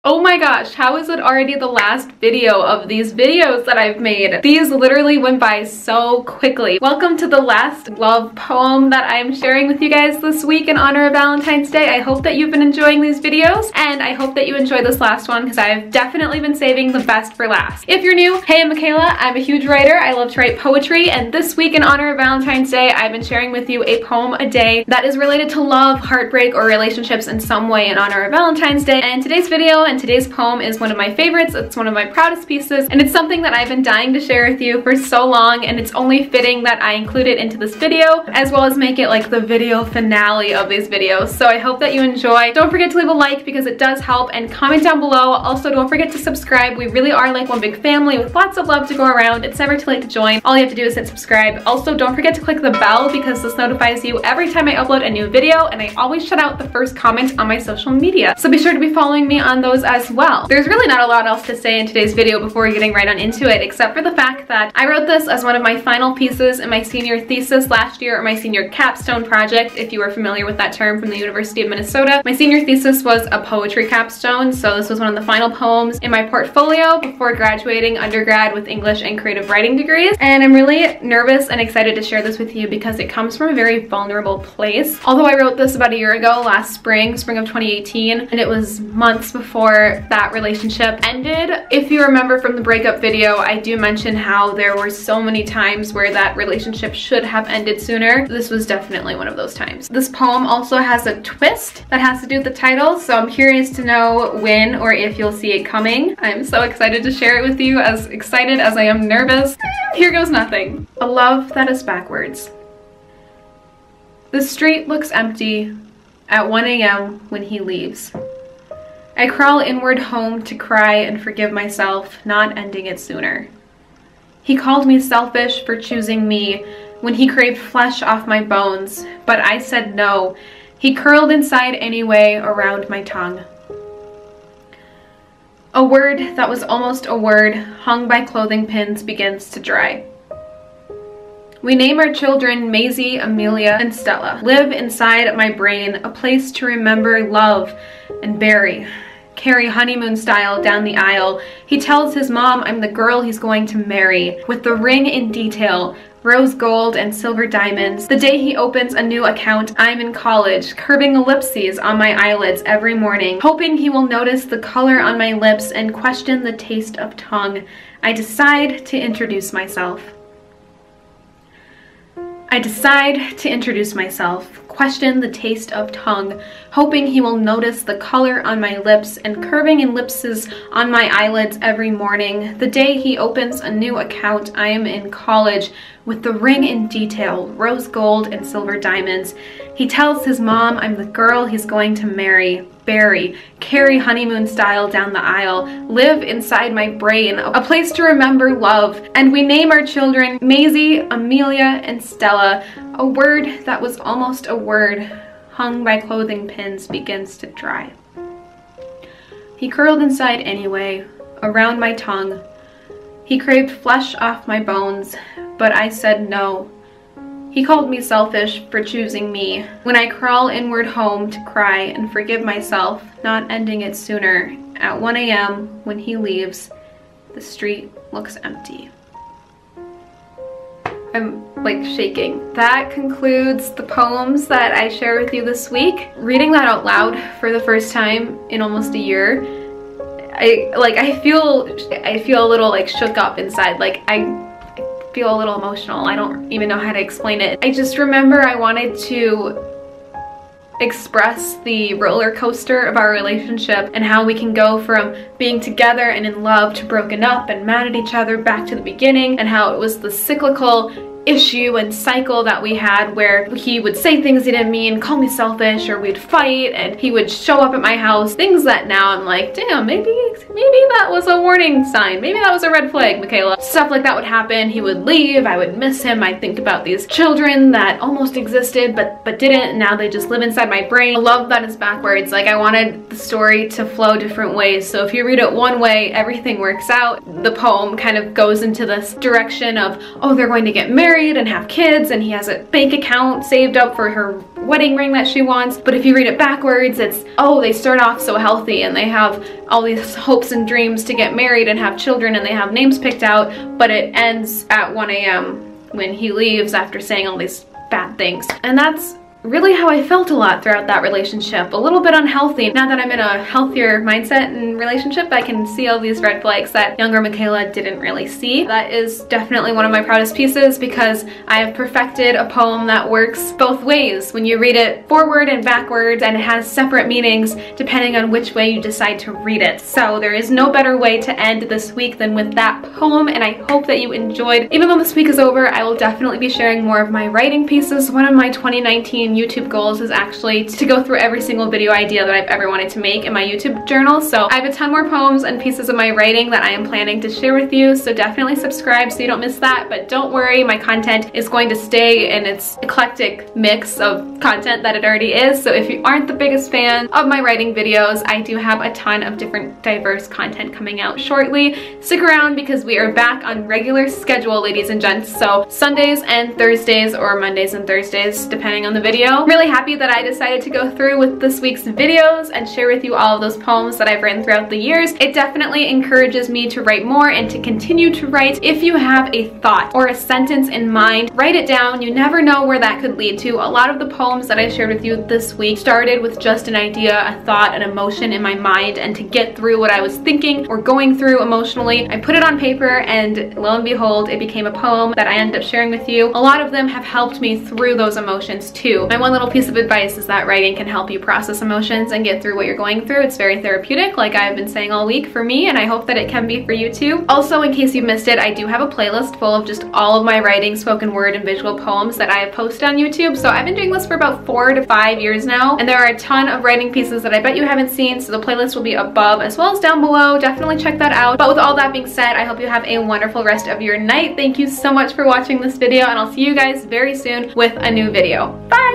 Oh my gosh, how is it already the last video of these videos that I've made? These literally went by so quickly. Welcome to the last love poem that I'm sharing with you guys this week in honor of Valentine's Day. I hope that you've been enjoying these videos, and I hope that you enjoy this last one because I've definitely been saving the best for last. If you're new, hey, I'm Makayla. I'm a huge writer. I love to write poetry, and this week in honor of Valentine's Day, I've been sharing with you a poem a day that is related to love, heartbreak, or relationships in some way in honor of Valentine's Day. And today's video and today's poem is one of my favorites. It's one of my proudest pieces, and it's something that I've been dying to share with you for so long, and it's only fitting that I include it into this video, as well as make it like the video finale of these videos. So I hope that you enjoy. Don't forget to leave a like because it does help, and comment down below. Also, don't forget to subscribe. We really are like one big family with lots of love to go around. It's never too late to join. All you have to do is hit subscribe. Also, don't forget to click the bell because this notifies you every time I upload a new video, and I always shout out the first comment on my social media. So be sure to be following me on those as well. There's really not a lot else to say in today's video before getting right on into it, except for the fact that I wrote this as one of my final pieces in my senior thesis last year, or my senior capstone project, if you are familiar with that term from the University of Minnesota. My senior thesis was a poetry capstone, so this was one of the final poems in my portfolio before graduating undergrad with English and creative writing degrees. And I'm really nervous and excited to share this with you because it comes from a very vulnerable place. Although I wrote this about a year ago, last spring of 2018, and it was months before that relationship ended. If you remember from the breakup video, I do mention how there were so many times where that relationship should have ended sooner. This was definitely one of those times. This poem also has a twist that has to do with the title, so I'm curious to know when or if you'll see it coming. I'm so excited to share it with you, as excited as I am nervous. Here goes nothing. A love that is backwards. The street looks empty at 1 a.m. when he leaves. I crawl inward home to cry and forgive myself, not ending it sooner. He called me selfish for choosing me when he craved flesh off my bones, but I said no. He curled inside anyway around my tongue. A word that was almost a word, hung by clothing pins, begins to dry. We name our children Maisie, Amelia, and Stella. Live inside my brain, a place to remember, love, and bury. Carry honeymoon style down the aisle. He tells his mom I'm the girl he's going to marry, with the ring in detail, rose gold and silver diamonds. The day he opens a new account, I'm in college, curving ellipses on my eyelids every morning, hoping he will notice the color on my lips and question the taste of tongue. I decide to introduce myself. Question the taste of tongue, hoping he will notice the color on my lips and curving ellipses on my eyelids every morning. The day he opens a new account, I am in college, with the ring in detail, rose gold and silver diamonds. He tells his mom I'm the girl he's going to marry, bury, carry honeymoon style down the aisle, live inside my brain, a place to remember, love, and we name our children Maisie, Amelia, and Stella. A word that was almost a word, hung by clothing pins, begins to dry. He curled inside anyway, around my tongue. He craved flesh off my bones, but I said no. He called me selfish for choosing me. When I crawl inward home to cry and forgive myself, not ending it sooner. At 1 a.m. when he leaves, the street looks empty. I'm like shaking. That concludes the poems that I share with you this week. Reading that out loud for the first time in almost a year, I feel a little like shook up inside. Like I feel a little emotional. I don't even know how to explain it. I just remember I wanted to express the roller coaster of our relationship and how we can go from being together and in love to broken up and mad at each other back to the beginning, and how it was the cyclical issue and cycle that we had where he would say things he didn't mean, call me selfish, or we'd fight, and he would show up at my house. Things that now I'm like, damn, maybe that was a warning sign. Maybe that was a red flag, Makayla. Stuff like that would happen. He would leave. I would miss him. I'd think about these children that almost existed but didn't, and now they just live inside my brain. I love that it's backwards. Like I wanted the story to flow different ways. So if you read it one way, everything works out. The poem kind of goes into this direction of, oh, they're going to get married and have kids, and he has a bank account saved up for her wedding ring that she wants. But if you read it backwards, it's, oh, they start off so healthy and they have all these hopes and dreams to get married and have children and they have names picked out, but it ends at 1 a.m. when he leaves after saying all these bad things. And that's really how I felt a lot throughout that relationship. A little bit unhealthy. Now that I'm in a healthier mindset and relationship, I can see all these red flags that younger Makayla didn't really see. That is definitely one of my proudest pieces because I have perfected a poem that works both ways. When you read it forward and backwards, and it has separate meanings depending on which way you decide to read it. So there is no better way to end this week than with that poem, and I hope that you enjoyed. Even though this week is over, I will definitely be sharing more of my writing pieces. One of my 2019 YouTube goals is actually to go through every single video idea that I've ever wanted to make in my YouTube journal. So I have a ton more poems and pieces of my writing that I am planning to share with you, so definitely subscribe so you don't miss that. But don't worry, my content is going to stay in its eclectic mix of content that it already is. So if you aren't the biggest fan of my writing videos, I do have a ton of different diverse content coming out shortly. Stick around because we are back on regular schedule, ladies and gents. So Sundays and Thursdays, or Mondays and Thursdays, depending on the video. I'm really happy that I decided to go through with this week's videos and share with you all of those poems that I've written throughout the years. It definitely encourages me to write more and to continue to write. If you have a thought or a sentence in mind, write it down. You never know where that could lead to. A lot of the poems that I shared with you this week started with just an idea, a thought, an emotion in my mind, and to get through what I was thinking or going through emotionally, I put it on paper, and lo and behold, it became a poem that I ended up sharing with you. A lot of them have helped me through those emotions too. My one little piece of advice is that writing can help you process emotions and get through what you're going through. It's very therapeutic, like I've been saying all week for me, and I hope that it can be for you too. Also, in case you missed it, I do have a playlist full of just all of my writing, spoken word, and visual poems that I have posted on YouTube. So I've been doing this for about 4 to 5 years now, and there are a ton of writing pieces that I bet you haven't seen, so the playlist will be above as well as down below. Definitely check that out. But with all that being said, I hope you have a wonderful rest of your night. Thank you so much for watching this video, and I'll see you guys very soon with a new video. Bye!